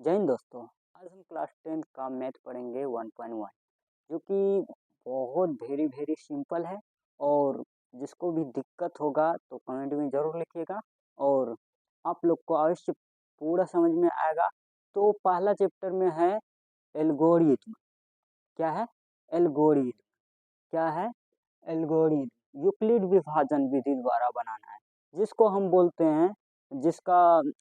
जय हिंद दोस्तों। आज हम क्लास 10 का मैथ पढ़ेंगे 1.1, जो कि बहुत वेरी वेरी सिंपल है। और जिसको भी दिक्कत होगा तो कमेंट में ज़रूर लिखिएगा और आप लोग को अवश्य पूरा समझ में आएगा। तो पहला चैप्टर में है एल्गोरिथम। क्या है? एल्गोरिथम। क्या है? एल्गोरिथम यूक्लिड विभाजन विधि द्वारा बनाना है, जिसको हम बोलते हैं, जिसका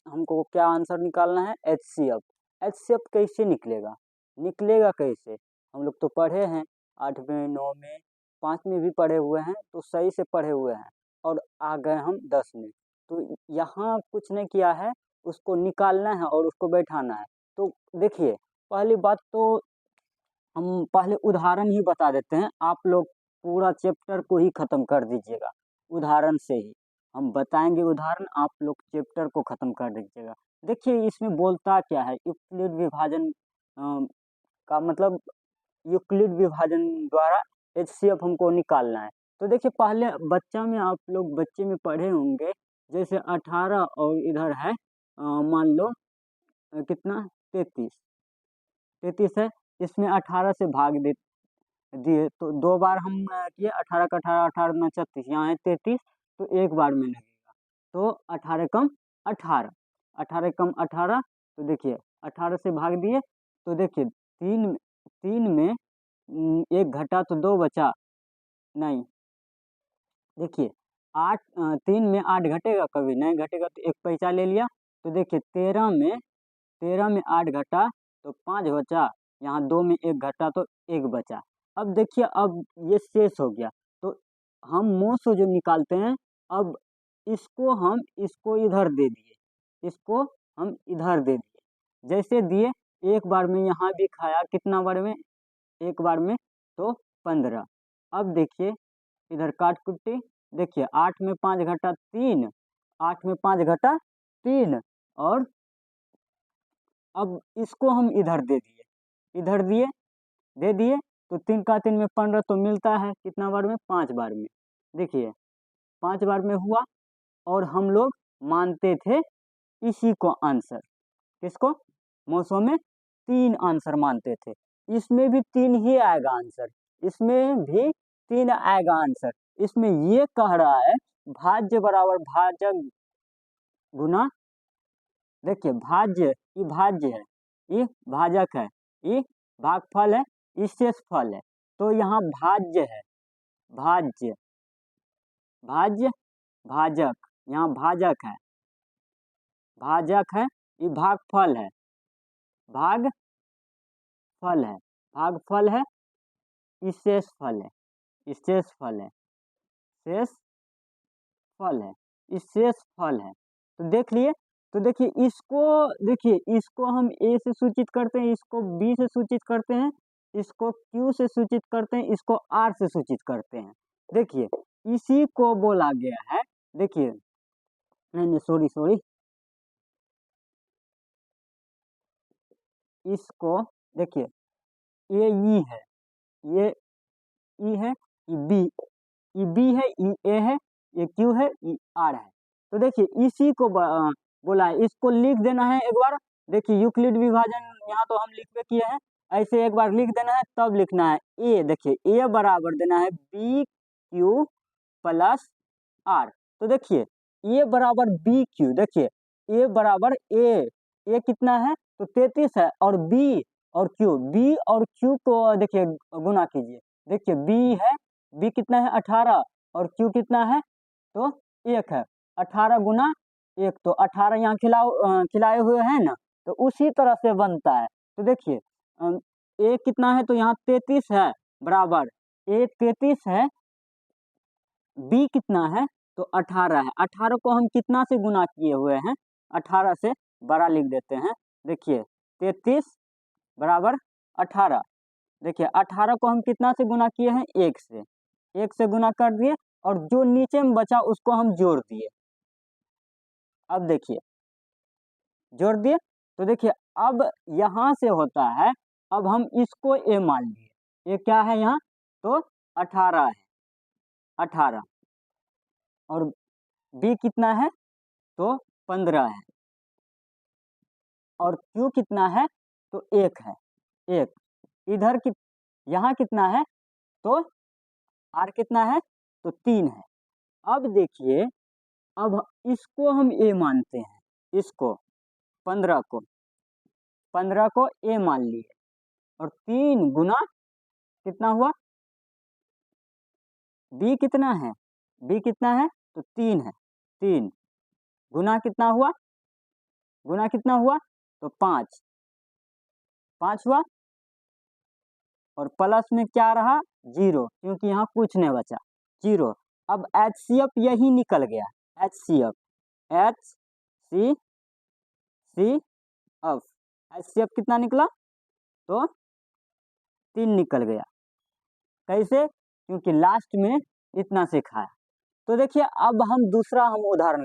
हमको क्या आंसर निकालना है? एचसीएफ। एचसीएफ कैसे निकलेगा? निकलेगा कैसे? हम लोग तो पढ़े हैं 8वें 9वें 5 में भी पढ़े हुए हैं, तो सही से पढ़े हुए हैं और आ गए हम 10 में। तो यहाँ कुछ नहीं किया है, उसको निकालना है और उसको बैठाना है। तो देखिए, पहली बात तो हम पहले उदाहरण ही बता देते हैं। आप लोग पूरा चैप्टर को ही ख़त्म कर दीजिएगा उदाहरण से ही। हम बताएंगे उदाहरण, आप लोग चैप्टर को ख़त्म कर दीजिएगा। देखिए इसमें बोलता क्या है, यूक्लिड विभाजन का मतलब यूक्लिड विभाजन द्वारा एचसीएफ हमको निकालना है। तो देखिए पहले बच्चा में आप लोग बच्चे में पढ़े होंगे, जैसे 18 और इधर है मान लो कितना 33। 33 है, इसमें 18 से भाग दे दिए तो 2 बार हम किए, 18 का 18, 18 दूना 36, यहाँ है 33, तो एक बार में लगेगा। तो 18 कम 18, 18 कम 18, तो देखिए 18 से भाग दिए तो देखिए 3 में 1 घटा तो 2 बचा, नहीं देखिए 3 में 8 घटेगा, कभी नहीं घटेगा, तो एक पैसा ले लिया। तो देखिए 13 में 8 घटा तो 5 बचा, यहाँ 2 में 1 घटा तो 1 बचा। अब देखिए अब ये शेष हो गया, तो हम मुँह से जो निकालते हैं, अब इसको इधर दे दिए, इसको हम इधर दे दिए। जैसे दिए एक बार में यहाँ भी खाया, कितना बार में? एक बार में, तो 15। अब देखिए इधर काट कुट्टी, देखिए 8 में 5 घटा 3, 8 में 5 घटा 3, और अब इसको हम इधर दे दिए, इधर दिए, दे दिए, तो 3 का 3 में 15, तो मिलता है कितना बार में? 5 बार में। देखिए 5 बार में हुआ, और हम लोग मानते थे इसी को आंसर। किसको? मौसों में 3 आंसर मानते थे। इसमें भी 3 ही आएगा आंसर, इसमें भी 3 आएगा आंसर। इसमें ये कह रहा है भाज्य बराबर भाजक गुना, देखिए भाज्य, ये भाज्य है, ये भाजक है, ये भागफल है, ये शेषफल है। तो यहाँ भाज्य है, भाज्य, भाज्य, भाजक, यहाँ भाजक है, भाजक है, ये भागफल है, भागफल है, भागफल है, ये शेषफल है, ये शेषफल है, शेषफल है, ये शेषफल है। तो देख लिए। तो देखिए इसको हम ए से सूचित करते हैं, इसको बी से सूचित करते हैं, इसको क्यू से सूचित करते हैं, इसको आर से सूचित करते हैं। देखिए इसी को बोला गया है, देखिए नहीं नहीं सॉरी सॉरी, इसको देखिए ये ई है, ये ई है, ये बी है, ये ए है, ये क्यू है, ये आर है। तो देखिए इसी को बोला है, इसको लिख देना है एक बार। देखिए यूक्लिड विभाजन यहाँ तो हम लिख के किए हैं, ऐसे एक बार लिख देना है, तब लिखना है ए। देखिए ए बराबर देना है बी क्यू प्लस आर। तो देखिए ए बराबर बी क्यू, देखिए ए बराबर ए कितना है? तो 33 है, और बी और क्यू को देखिए गुना कीजिए। देखिए बी है, बी कितना है? 18, और क्यू कितना है? तो 1 है। 18 गुना 1, तो 18 यहाँ खिलाए हुए हैं ना, तो उसी तरह से बनता है। तो देखिए ए कितना है? तो यहाँ 33 है, बराबर ए 33 है, बी कितना है? तो 18 है। 18 को हम कितना से गुना किए हुए हैं? 18 से बड़ा लिख देते हैं। देखिए 33 बराबर 18। देखिए 18 को हम कितना से गुना किए हैं? 1 से। 1 से गुना कर दिए, और जो नीचे में बचा उसको हम जोड़ दिए। अब देखिए जोड़ दिए, तो देखिए अब यहाँ से होता है, अब हम इसको ए मान लिए। ये क्या है यहाँ? तो 18 है, 18, और बी कितना है? तो 15 है। और Q कितना है, तो 1 है, 1। इधर यहाँ कितना है, तो R कितना है, तो 3 है। अब देखिए, अब इसको हम A मानते हैं, इसको 15 को A मान लिए, और 3 गुना कितना हुआ, B कितना है, B कितना है, तो 3 है, 3 गुना कितना हुआ, तो 5 हुआ, और प्लस में क्या रहा, 0, क्योंकि यहाँ कुछ नहीं बचा, 0। अब HCF यही निकल गया, HCF कितना निकला, तो 3 निकल गया। कैसे, क्योंकि लास्ट में इतना से खाया। तो देखिए, अब हम दूसरा उदाहरण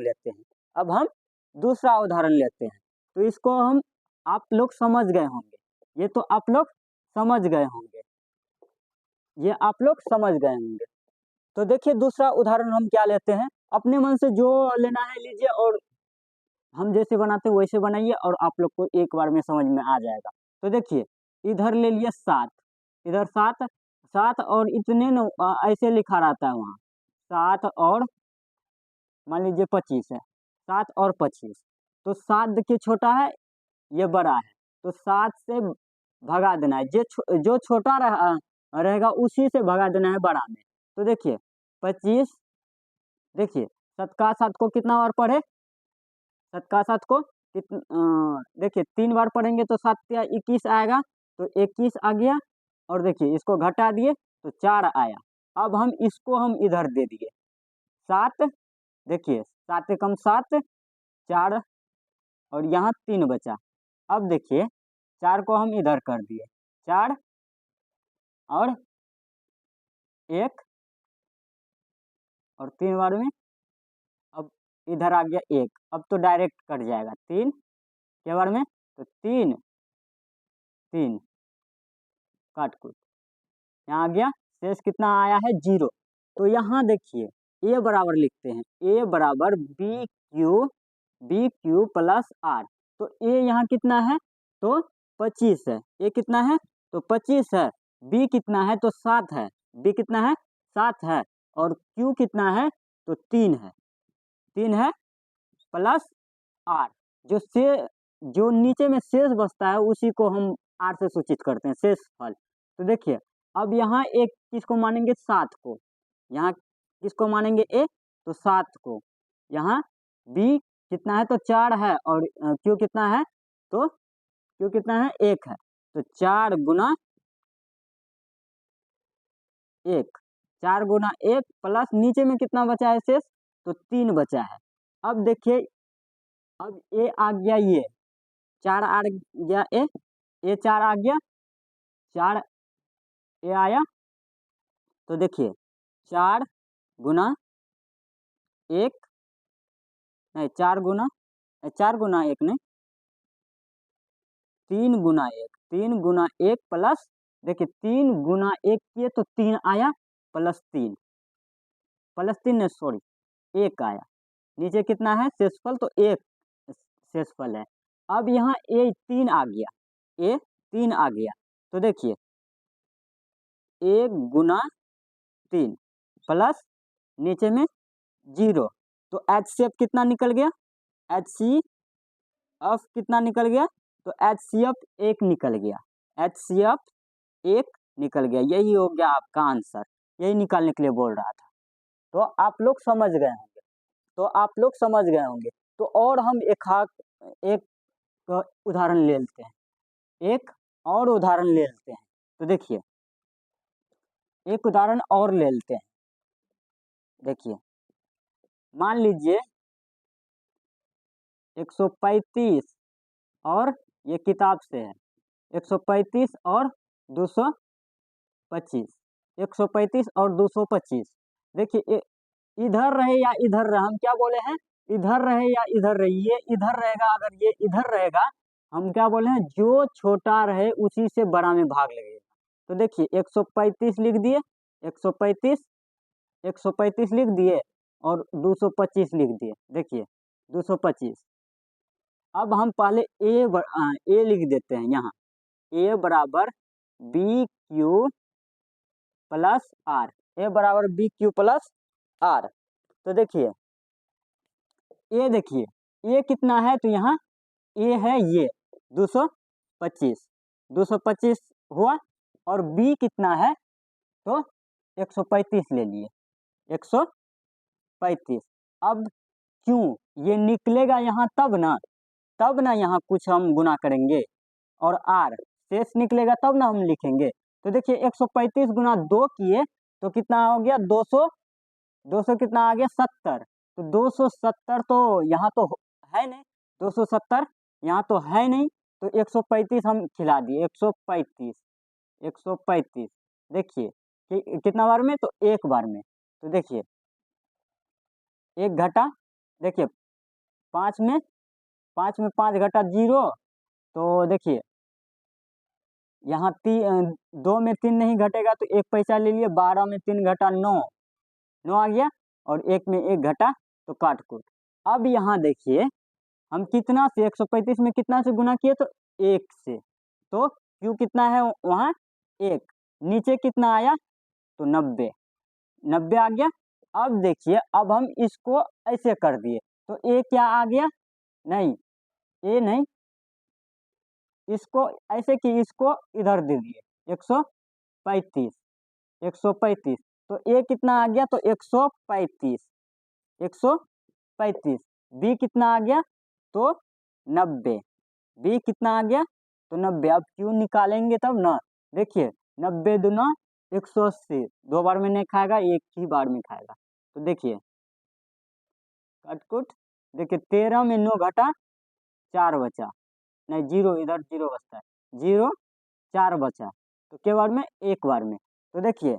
लेते हैं, तो इसको आप लोग समझ गए होंगे, ये तो आप लोग समझ गए होंगे, तो देखिए दूसरा उदाहरण हम क्या लेते हैं, अपने मन से जो लेना है लीजिए, और हम जैसे बनाते हैं वैसे बनाइए, और आप लोग को एक बार में समझ में आ जाएगा। तो देखिए, इधर ले लिए 7, इधर 7 और इतने न ऐसे लिखा रहता है वहाँ, 7 और मान लीजिए 25 है, 7 और 25, तो 7 देखिए छोटा है, ये बड़ा है, तो 7 से भगा देना है, जो छोटा रहेगा उसी से भगा देना है बड़ा में। तो देखिए 25, देखिए 7 का 7 को कितना बार पढ़े, 7 का 7 को देखिए 3 बार पढ़ेंगे तो 7 या 21 आएगा, तो 21 आ गया, और देखिए इसको घटा दिए तो 4 आया। अब हम इसको इधर दे दिए 7, देखिए 7 कम 7, 4, और यहाँ 3 बचा। अब देखिए 4 को हम इधर कर दिए, 4 और 1, और 3 बार में, अब इधर आ गया 1, अब तो डायरेक्ट कट जाएगा, 3 के बार में, तो 3 काट कुट, यहाँ आ गया, शेष कितना आया है, 0। तो यहाँ देखिए A बराबर लिखते हैं, A बराबर बी क्यू प्लस आर। तो A यहाँ कितना है, तो 25 है, A कितना है, तो 25 है, B कितना है, तो 7 है, B कितना है, 7 है, और Q कितना है, तो 3 है प्लस आर। जो नीचे में शेष बचता है उसी को हम आर से सूचित करते हैं, शेष फल। तो देखिए, अब यहाँ एक किसको मानेंगे, 7 को, यहाँ किसको मानेंगे, ए, तो 7 को, यहाँ बी कितना है, तो 4 है, और क्यू कितना है, तो क्यू कितना है, 1 है, तो 4 गुना 1, 4 गुना 1 प्लस नीचे में कितना बचा है शेष, तो 3 बचा है। अब देखिए, अब ए आ गया, ये 4 आ गया, ए 4 आ गया, 4 ए आया, तो देखिए 4 गुना 1, नहीं 4 गुना 1 नहीं, 3 गुना 1 प्लस, देखिए 3 गुना 1 किए तो 3 आया, प्लस 3 नहीं, सॉरी 1 आया, नीचे कितना है शेषफल, तो 1 शेषफल है। अब यहाँ ए 3 आ गया, तो देखिए 1 गुना 3 प्लस नीचे में 0, तो HCF कितना निकल गया, HCF कितना निकल गया, तो HCF 1 निकल गया, HCF 1 निकल गया, यही हो गया आपका आंसर, यही निकालने के लिए बोल रहा था। तो आप लोग समझ गए होंगे, तो और हम एक उदाहरण ले लेते हैं, तो देखिए एक उदाहरण और ले लेते हैं। देखिए मान लीजिए 135, और ये किताब से है, 135 और 225, 135 और 225। देखिए इधर रहे या इधर रहे, हम क्या बोले हैं, इधर रहे या इधर रहे, ये इधर रहेगा, अगर ये इधर रहेगा, हम क्या बोले हैं, जो छोटा रहे उसी से बड़ा में भाग लगेगा। तो देखिए 135 लिख दिए, 135 लिख दिए, और 225 लिख दिए, देखिए 225, अब हम पहले ए लिख देते हैं यहाँ, ए बराबर बी क्यू प्लस आर, ए बराबर बी क्यू प्लस आर। तो देखिए ए कितना है, तो यहाँ ए है ये 225, 225 हुआ, और बी कितना है तो 135 ले लिए, 135। अब क्यों ये निकलेगा यहाँ तब ना यहाँ कुछ हम गुना करेंगे, और आर शेष निकलेगा तब ना हम लिखेंगे। तो देखिए 135 गुना 2 किए तो कितना हो गया 200, 200 कितना आ गया 70। तो 270 तो यहाँ तो है नहीं, 270 यहाँ तो है नहीं, तो 135 हम खिला दिए, 135, 135। देखिए कितना बार में, तो एक बार में। तो देखिए एक घटा, देखिए 5 में 5 घटा 0, तो देखिए यहाँ 2 में 3 नहीं घटेगा तो एक पैसा ले लिए, 12 में 3 घटा 9, 9 आ गया, और एक में एक घटा तो काट कूट। अब यहाँ देखिए हम कितना से 135 में कितना से गुना किए, तो 1 से, तो क्यू कितना है वहाँ 1, नीचे कितना आया तो 90, 90 आ गया। अब देखिए अब हम इसको ऐसे कर दिए तो ए क्या आ गया, नहीं ए नहीं, इसको ऐसे कि इसको इधर दे दिए 135, 135। तो ए कितना आ गया तो 135, 135। बी कितना आ गया तो 90, बी कितना आ गया तो 90। अब क्यों निकालेंगे तब ना, देखिए 90 दूना 180, 2 बार में नहीं खाएगा, एक ही बार में खाएगा। तो देखिए कटकुट, देखिए 13 में 9 घटा 4 बचा, नहीं 0, इधर 0 बचता है, 0 4 बचा, तो के बार में एक बार में। तो देखिए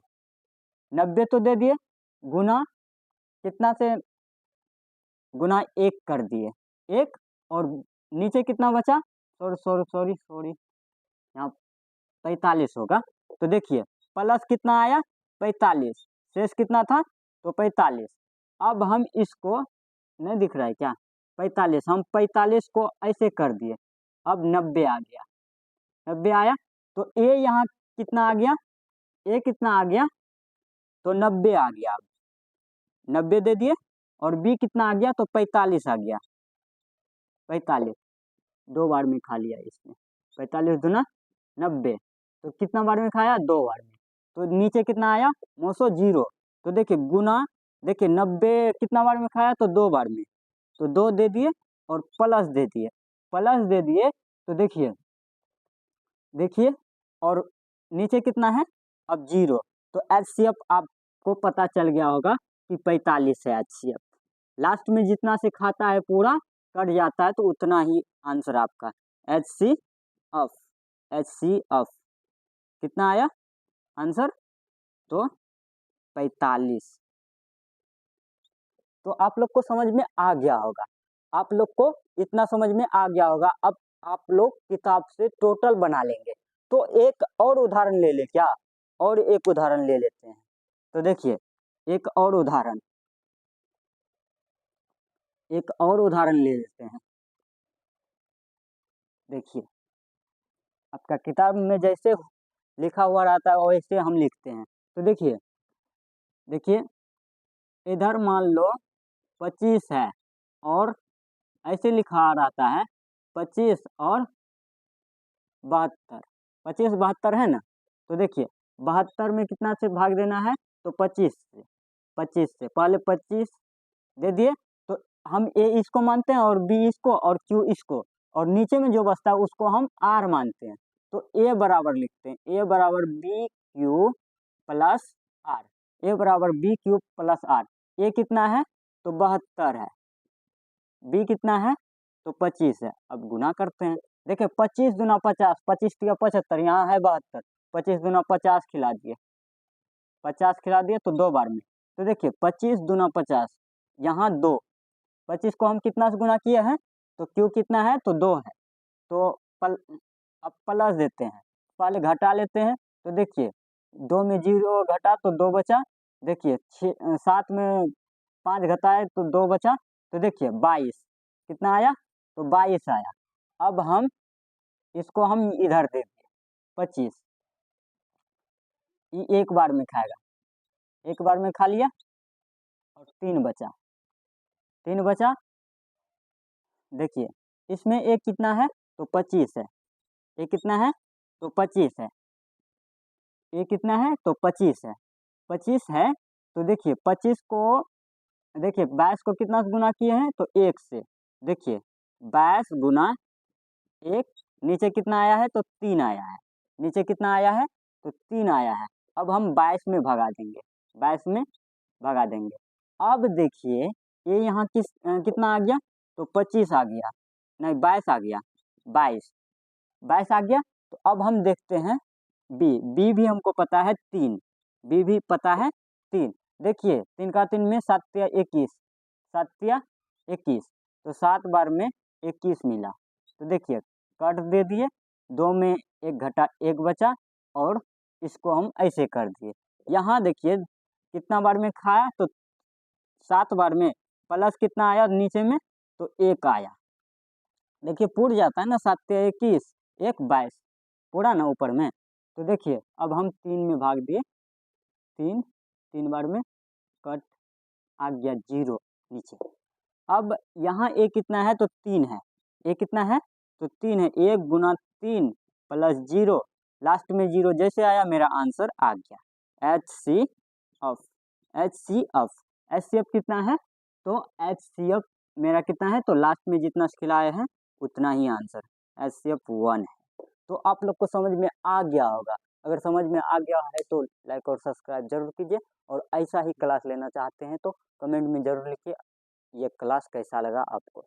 90 तो दे दिए, गुना कितना से, गुना 1 कर दिए, 1, और नीचे कितना बचा, सॉरी यहाँ 45 होगा। तो देखिए प्लस कितना आया 45, शेष कितना था तो 45। अब हम इसको, नहीं दिख रहा है क्या 45, हम 45 को ऐसे कर दिए, अब 90 आ गया, 90 आया, तो ए यहाँ कितना आ गया, ए कितना आ गया तो 90 आ गया, अब 90 दे दिए, और बी कितना आ गया तो 45 आ गया, 45, 2 बार में खा लिया इसने, 45 दूना 90, तो कितना बार में खाया 2 बार में। तो नीचे कितना आया 900, तो देखिए गुना, देखिए 90 कितना बार में खाया तो 2 बार में, तो 2 दे दिए और प्लस दे दिए, प्लस दे दिए, तो देखिए देखिए और नीचे कितना है अब 0। तो एचसीएफ आपको पता चल गया होगा कि 45 है एचसीएफ। लास्ट में जितना से खाता है पूरा कट जाता है, तो उतना ही आंसर आपका एचसीएफ, एचसीएफ कितना आया आंसर तो 45। तो आप लोग को समझ में आ गया होगा, आप लोग को इतना समझ में आ गया होगा। अब आप लोग किताब से टोटल बना लेंगे। तो एक और उदाहरण ले ले क्या, और एक उदाहरण ले लेते हैं। तो देखिए एक और उदाहरण ले लेते हैं। देखिए आपका किताब में जैसे लिखा हुआ रहता है वैसे हम लिखते हैं। तो देखिए देखिए इधर मान लो 25 है, और ऐसे लिखा रहता है 25 और 72, 25 72 है ना। तो देखिए 72 में कितना से भाग देना है तो 25 से, 25 से पहले 25 दे दिए, तो हम ए इसको मानते हैं और बी इसको और क्यू इसको, और नीचे में जो बचता है उसको हम आर मानते हैं। तो ए बराबर लिखते हैं, ए बराबर बी क्यू प्लस आर, ए बराबर बी क्यू प्लस आर। ए कितना है तो 72 है, बी कितना है तो 25 है। अब गुना करते हैं, देखिए 25 दूना 50, 25 तिया 75, यहाँ है 72, 25 दूना 50 खिला दिए, 50 खिला दिए तो 2 बार में। तो देखिए 25 दूना 50, यहाँ 2, 25 को हम कितना से गुना किए हैं तो क्यू कितना है तो 2 है। तो अब प्लस देते हैं, पहले घटा लेते हैं। तो देखिए 2 में 0 घटा तो 2 बचा, देखिए 7 में 5 घटाए तो 2 बचा, तो देखिए 22 कितना आया तो 22 आया। अब हम इसको हम इधर दे दिए 25, ये एक बार में खाएगा, एक बार में खा लिया और 3 बचा, 3 बचा। देखिए इसमें एक कितना है तो 25 है, ये कितना है तो 25 है, ये कितना है तो 25 है, 25 है। तो देखिए 25 को, देखिए 22 को कितना से गुना किए हैं तो 1 से, देखिए 22 गुना 1, नीचे कितना आया है तो 3 आया है, नीचे कितना आया है तो 3 आया है। अब हम 22 में भगा देंगे, 22 में भगा देंगे। अब देखिए ये यहाँ कितना आ गया तो 25 आ गया, नहीं 22 आ गया, 22 22 आ गया। तो अब हम देखते हैं बी, बी भी हमको पता है 3, बी भी पता है 3। देखिए 3 का 3 में 7 या 21, 7 या 21, तो 7 बार में 21 मिला। तो देखिए कट दे दिए, 2 में 1 घटा 1 बचा, और इसको हम ऐसे कर दिए। यहाँ देखिए कितना बार में खाया तो 7 बार में, प्लस कितना आया नीचे में तो 1 आया। देखिए पूरा जाता है ना, 7 या 21, 1 22 पूरा ना ऊपर में। तो देखिए अब हम 3 में भाग दिए, 3 बार में कट आ गया 0 नीचे। अब यहाँ ए कितना है तो 3 है, ए कितना है तो 3 है, 1 गुना 3 प्लस 0, लास्ट में 0 जैसे आया मेरा आंसर आ गया HCF। HCF, HCF कितना है तो HCF मेरा कितना है तो लास्ट में जितना खिलाया है उतना ही आंसर, HCF 1 है। तो आप लोग को समझ में आ गया होगा। अगर समझ में आ गया है तो लाइक और सब्सक्राइब जरूर कीजिए, और ऐसा ही क्लास लेना चाहते हैं तो कमेंट में ज़रूर लिखिए ये क्लास कैसा लगा आपको।